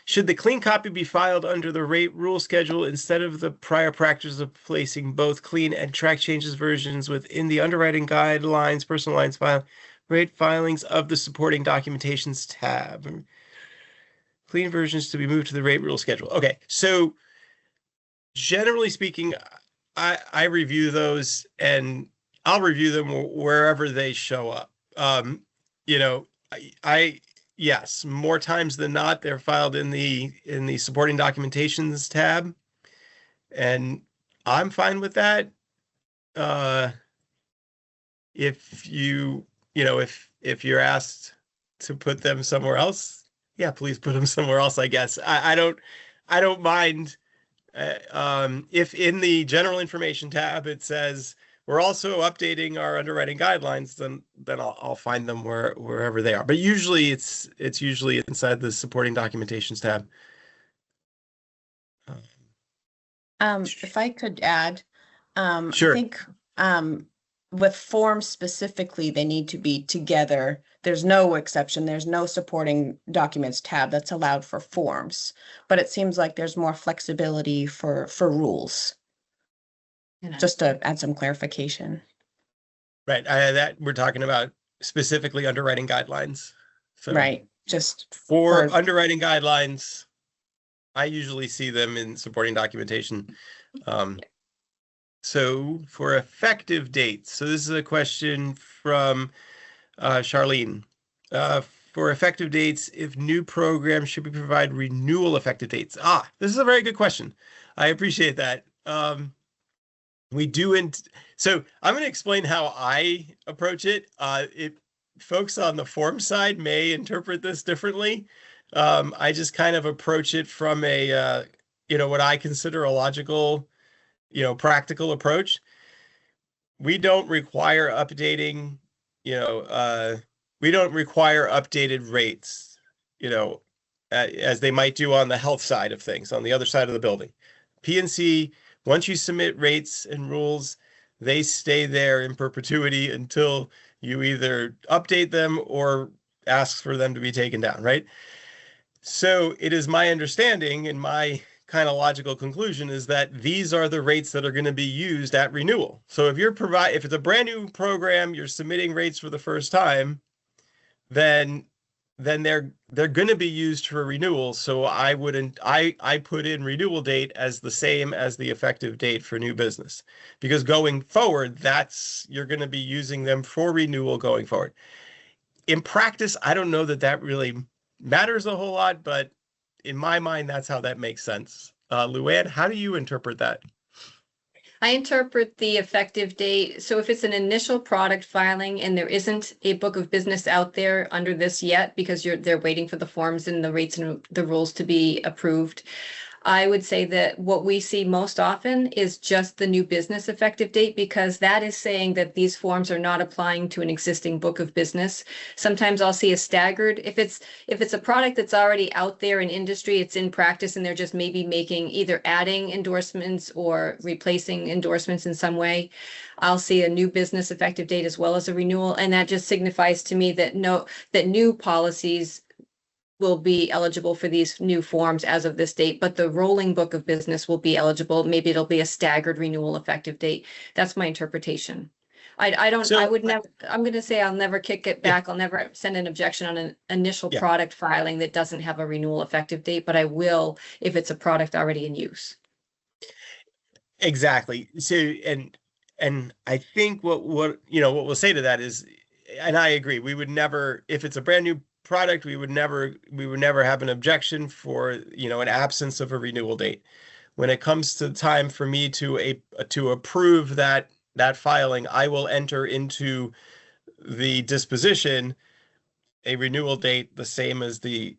Should the clean copy be filed under the rate rule schedule instead of the prior practice of placing both clean and track changes versions within the underwriting guidelines, personal lines file, rate filings of the supporting documentations tab? Clean versions to be moved to the rate rule schedule. Okay, so generally speaking, I review those, and I'll review them wherever they show up. Yes, more times than not, they're filed in the supporting documentations tab, and I'm fine with that. If you're asked to put them somewhere else, yeah, please put them somewhere else. I guess I don't mind. If in the general information tab it says we're also updating our underwriting guidelines, then I'll find them wherever they are. But usually it's usually inside the supporting documentations tab. If I could add, Sure. I think with forms specifically, they need to be together. There's no exception. There's no supporting documents tab that's allowed for forms, but it seems like there's more flexibility for rules. Just to add some clarification. Right. That we're talking about specifically underwriting guidelines. So right. Just for underwriting guidelines, I usually see them in supporting documentation. So for effective dates, so this is a question from Charlene. For effective dates, if new programs should be provide renewal effective dates? This is a very good question. I appreciate that. We do, so I'm going to explain how I approach it. Folks on the form side may interpret this differently. I just kind of approach it from a, what I consider a logical, practical approach. We don't require updating, we don't require updated rates, as they might do on the health side of things, on the other side of the building. PNC, once you submit rates and rules, they stay there in perpetuity until you either update them or ask for them to be taken down, right? So it is my understanding, and my kind of logical conclusion is that these are the rates that are going to be used at renewal. So if if it's a brand new program, you're submitting rates for the first time, then they're going to be used for renewal. So I put in renewal date as the same as the effective date for new business, because going forward, you're going to be using them for renewal going forward. In practice, I don't know that really matters a whole lot, but in my mind, that's how that makes sense. Luann, how do you interpret that? I interpret the effective date. So if it's an initial product filing and there isn't a book of business out there under this yet, because they're waiting for the forms and the rates and the rules to be approved, I would say that what we see most often is just the new business effective date, because that is saying that these forms are not applying to an existing book of business. Sometimes I'll see a staggered, if it's a product that's already out there in industry, it's in practice, and they're just maybe making either adding endorsements or replacing endorsements in some way. I'll see a new business effective date as well as a renewal, and that just signifies to me that new policies will be eligible for these new forms as of this date, but the rolling book of business will be eligible. Maybe it'll be a staggered renewal effective date. That's my interpretation. I'm going to say I'll never kick it back. I'll never send an objection on an initial product filing that doesn't have a renewal effective date, but I will if it's a product already in use. Exactly. So, and I think what we'll say to that is, and I agree, we would never, if it's a brand new product, we would never have an objection for an absence of a renewal date. When it comes to time for me to approve that filing, I will enter into the disposition a renewal date the same as a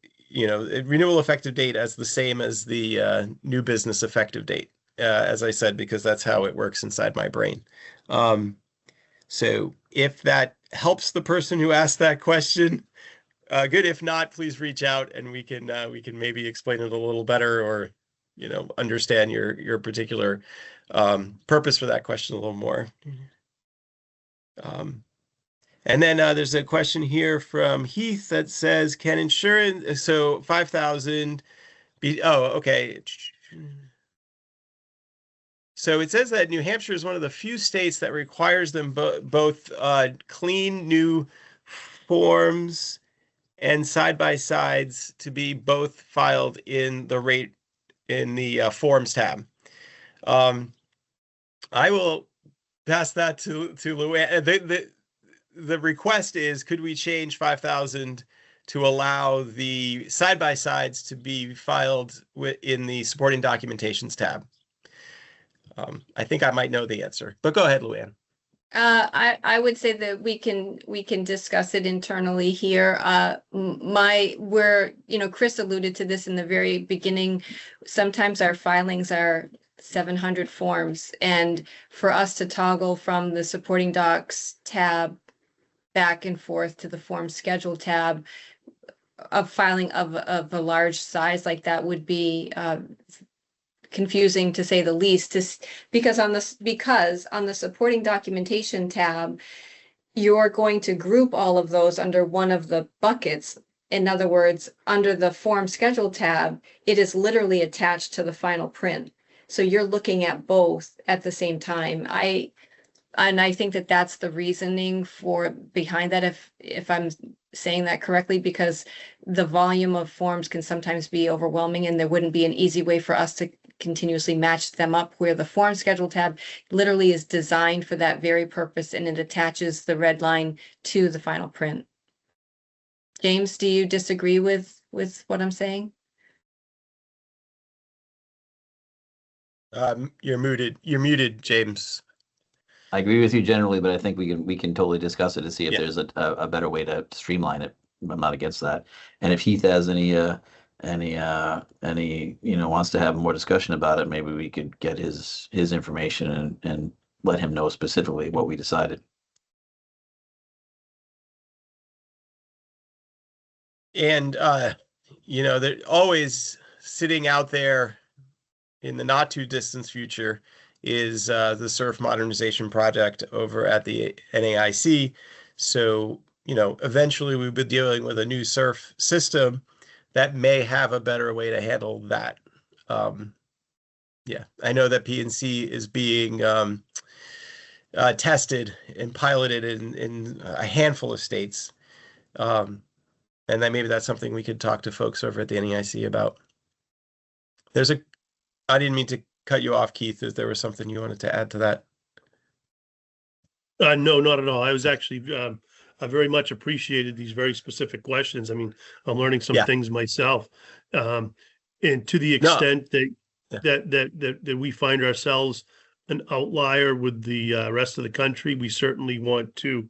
renewal effective date as the same as the new business effective date, as I said, because that's how it works inside my brain. So if that helps the person who asked that question, good. If not, please reach out and we can maybe explain it a little better, or understand your particular purpose for that question a little more. And then there's a question here from Heath that says, "Can insurance 5,000 be?" Oh, okay. So it says that New Hampshire is one of the few states that requires them both clean new forms and side-by-sides to be both filed in the forms tab. I will pass that to Luann. The request is, could we change 5,000 to allow the side-by-sides to be filed in the supporting documentations tab? I think I might know the answer, but go ahead, Luann. I would say that we can discuss it internally here. Chris alluded to this in the very beginning. Sometimes our filings are 700 forms, and for us to toggle from the supporting docs tab back and forth to the form schedule tab, a filing of a large size like that would be confusing, to say the least, because on the supporting documentation tab, you're going to group all of those under one of the buckets. In other words, under the form schedule tab, it is literally attached to the final print. So you're looking at both at the same time. I think that that's the reasoning behind that, if I'm saying that correctly, because the volume of forms can sometimes be overwhelming, and there wouldn't be an easy way for us to continuously match them up, where the form schedule tab literally is designed for that very purpose, and it attaches the red line to the final print. James, do you disagree with what I'm saying? You're muted, James. I agree with you generally, but I think we can totally discuss it to see if there's a better way to streamline it. I'm not against that. And if Heath has any wants to have more discussion about it, maybe we could get his information and let him know specifically what we decided. And they're always sitting out there in the not too distant future is the surf modernization project over at the NAIC. So, eventually we'll be dealing with a new surf system that may have a better way to handle that. I know that PNC is being tested and piloted in a handful of states. And then maybe that's something we could talk to folks over at the NEIC about. I didn't mean to cut you off, Keith. If there was something you wanted to add to that. No, not at all. I was actually, I very much appreciated these very specific questions. I mean, I'm learning some things myself. And to the extent that we find ourselves an outlier with the rest of the country, we certainly want to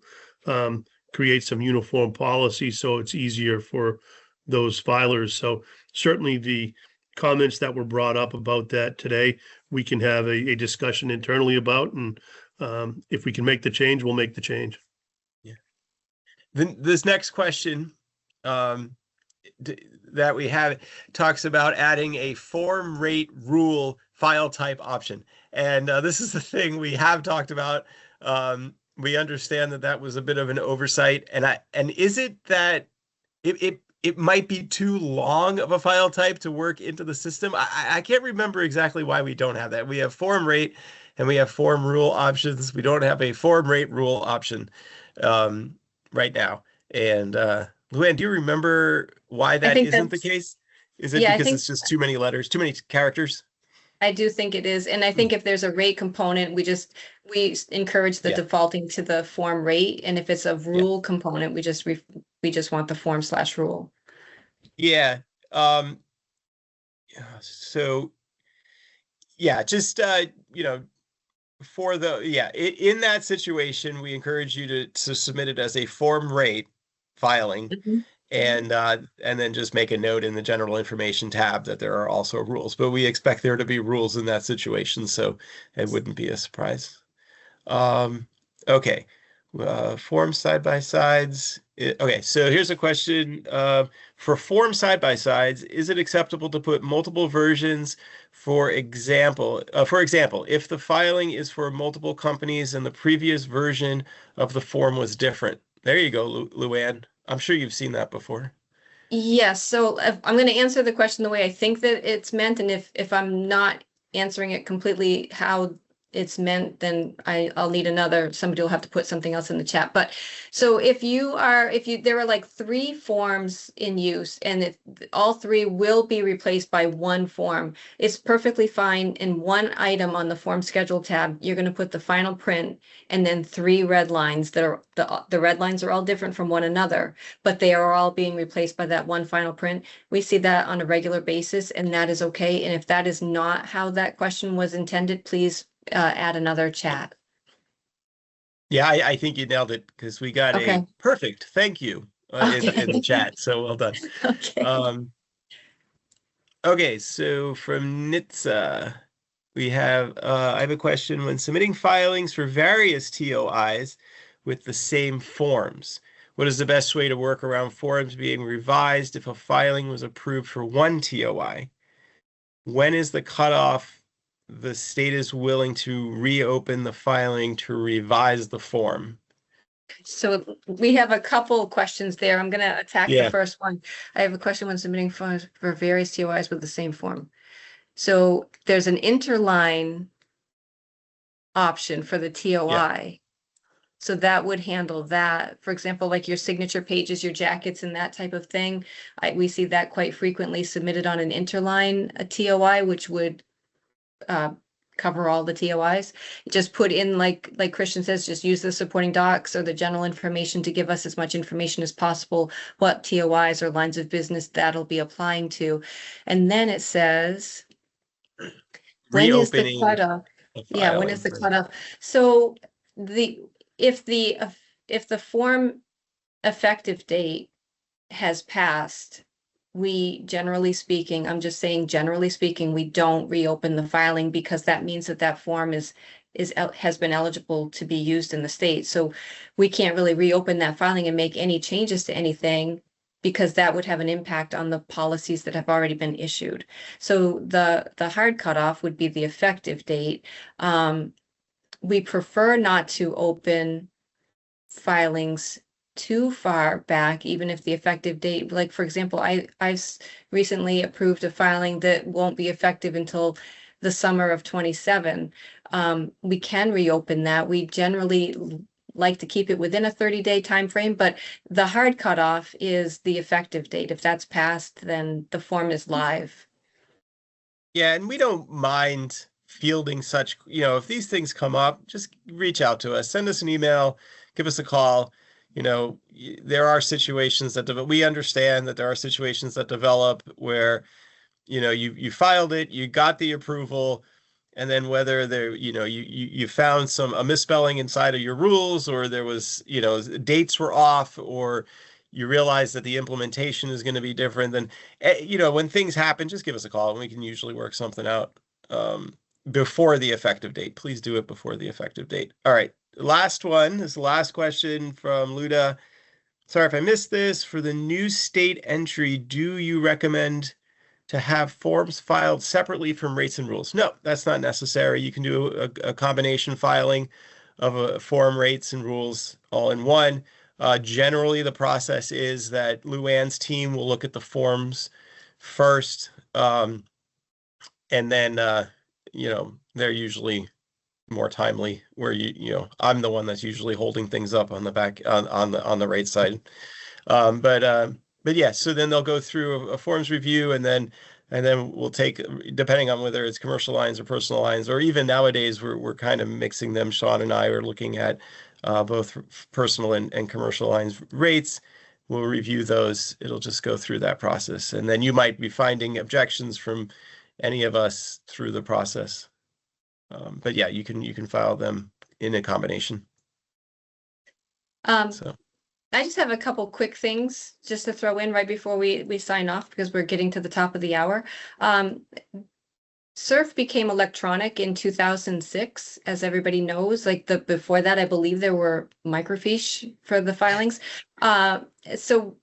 create some uniform policy so it's easier for those filers. So certainly the comments that were brought up about that today, we can have a discussion internally about, and if we can make the change, we'll make the change. Yeah. This next question that we have talks about adding a form rate rule file type option. And this is the thing we have talked about. We understand that was a bit of an oversight. And is it that it might be too long of a file type to work into the system? I can't remember exactly why we don't have that. We have form rate and we have form rule options. We don't have a form rate rule option right now. And Luann, do you remember why that isn't the case? Is it because it's just too many letters, too many characters? I do think it is. And I think if there's a rate component, we encourage the defaulting to the form rate. And if it's a rule component, we just want the form/rule. Yeah. So just, for in that situation, we encourage you to submit it as a form rate filing. Mm-hmm. And then just make a note in the general information tab that there are also rules, but we expect there to be rules in that situation, so it wouldn't be a surprise. Okay, form side-by-sides. Okay, so here's a question. For form side-by-sides, is it acceptable to put multiple versions? For example, if the filing is for multiple companies and the previous version of the form was different. There you go, Luann. I'm sure you've seen that before. Yes. So I'm going to answer the question the way I think that it's meant. And if I'm not answering it completely how it's meant, then I'll need somebody will have to put something else in the chat. But so there are like 3 forms in use, and all 3 will be replaced by one form. It's perfectly fine in one item on the form schedule tab. You're going to put the final print and then 3 red lines that are the red lines are all different from one another, but they are all being replaced by that one final print. We see that on a regular basis, and that is okay. And if that is not how that question was intended, please add another chat. Yeah, I think you nailed it, because we got a perfect thank you in the chat. So well done. Okay, so from Nitsa, we have I have a question. When submitting filings for various TOIs with the same forms, what is the best way to work around forms being revised if a filing was approved for one TOI? When is the cutoff the state is willing to reopen the filing to revise the form? So we have a couple questions there. I'm going to attack the first one. I have a question when submitting forms for various TOIs with the same form. So there's an interline option for the TOI. Yeah. So that would handle that. For example, like your signature pages, your jackets, and that type of thing. We see that quite frequently submitted on an interline TOI, which would cover all the TOIs. Just put in, like Christian says, just use the supporting docs or the general information to give us as much information as possible, what TOIs or lines of business that'll be applying to. And then it says, when is the cutoff? Yeah, when is the cutoff? So if the form effective date has passed, we generally speaking, I'm just saying generally speaking, we don't reopen the filing, because that means that form has been eligible to be used in the state. So we can't really reopen that filing and make any changes to anything because that would have an impact on the policies that have already been issued. So the hard cutoff would be the effective date. We prefer not to open filings too far back, even if the effective date, like for example, I've recently approved a filing that won't be effective until the summer of 27. We can reopen that. We generally like to keep it within a 30-day time frame, but the hard cutoff is the effective date. If that's passed, then the form is live. Yeah, and we don't mind fielding such, if these things come up, just reach out to us, send us an email, give us a call. There are situations that we understand that there are situations that develop where, you filed it, you got the approval, and then whether there, you found a misspelling inside of your rules, or there was, dates were off, or you realize that the implementation is going to be different, then, when things happen, just give us a call and we can usually work something out before the effective date. Please do it before the effective date. All right. Last one. This is the last question from Luda. Sorry if I missed this. For the new state entry, do you recommend to have forms filed separately from rates and rules? No, that's not necessary. You can do a combination filing of a form, rates, and rules all in one. Generally, the process is that Luann's team will look at the forms first, and then, they're usually more timely, where I'm the one that's usually holding things up on the back on the rate side. But yeah, so then they'll go through a forms review, and then we'll take, depending on whether it's commercial lines or personal lines, or even nowadays we're kind of mixing them. Sean and I are looking at both personal and commercial lines rates. We'll review those. It'll just go through that process, and then you might be finding objections from any of us through the process. But yeah, you can file them in a combination. So I just have a couple quick things just to throw in right before we sign off, because we're getting to the top of the hour. SURF became electronic in 2006, as everybody knows. Like before that, I believe there were microfiche for the filings. So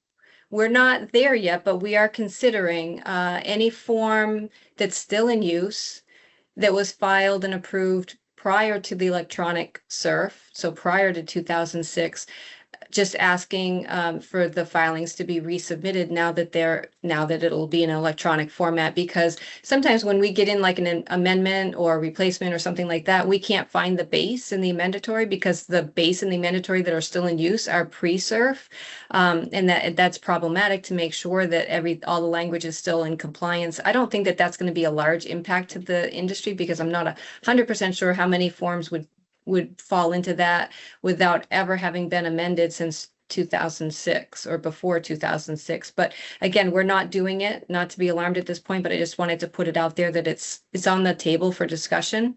we're not there yet, but we are considering any form that's still in use that was filed and approved prior to the electronic SURF, so prior to 2006, just asking for the filings to be resubmitted now that it'll be in an electronic format, because sometimes when we get in like an amendment or replacement or something like that, we can't find the base and the amendatory, because the base and the amendatory that are still in use are pre-SURF, and that's problematic to make sure that all the language is still in compliance. I don't think that that's going to be a large impact to the industry, because I'm not 100% sure how many forms would fall into that without ever having been amended since 2006 or before 2006. But again, we're not doing it, not to be alarmed at this point, but I just wanted to put it out there that it's on the table for discussion.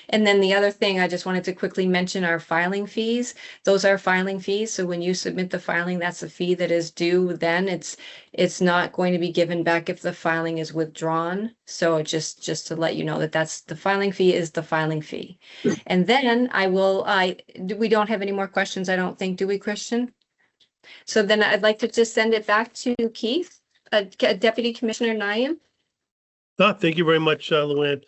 And then the other thing I just wanted to quickly mention are filing fees. Those are filing fees. So when you submit the filing, that's a fee that is due then. It's not going to be given back if the filing is withdrawn. So just to let you know that that's the filing fee is the filing fee. And then we don't have any more questions, I don't think, do we, Christian? So then I'd like to just send it back to Keith, Deputy Commissioner Nayan. Thank you very much, Luann.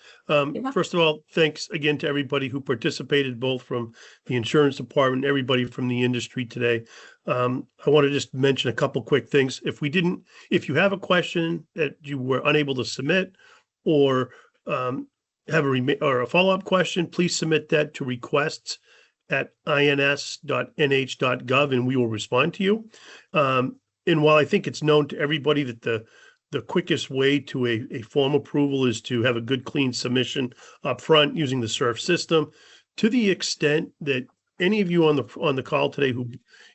First of all, thanks again to everybody who participated, both from the insurance department, everybody from the industry today. I want to just mention a couple quick things. If you have a question that you were unable to submit, or have a follow-up question, please submit that to requests@ins.nh.gov, and we will respond to you. And while I think it's known to everybody that the quickest way to a form approval is to have a good, clean submission up front using the SURF system, to the extent that any of you on the call today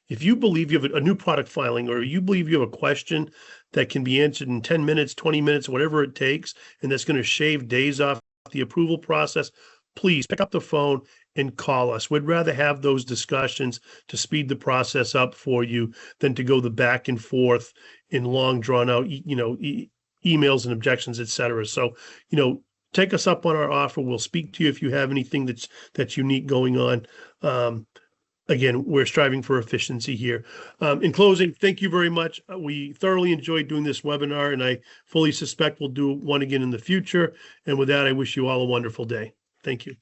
if you believe you have a new product filing, or you believe you have a question that can be answered in 10 minutes, 20 minutes, whatever it takes, and that's going to shave days off the approval process, please pick up the phone and call us. We'd rather have those discussions to speed the process up for you than to go the back and forth in long drawn out, emails and objections, et cetera. So, take us up on our offer. We'll speak to you if you have anything that's unique going on. again, we're striving for efficiency here. In closing, thank you very much. We thoroughly enjoyed doing this webinar, and I fully suspect we'll do one again in the future. And with that, I wish you all a wonderful day. Thank you.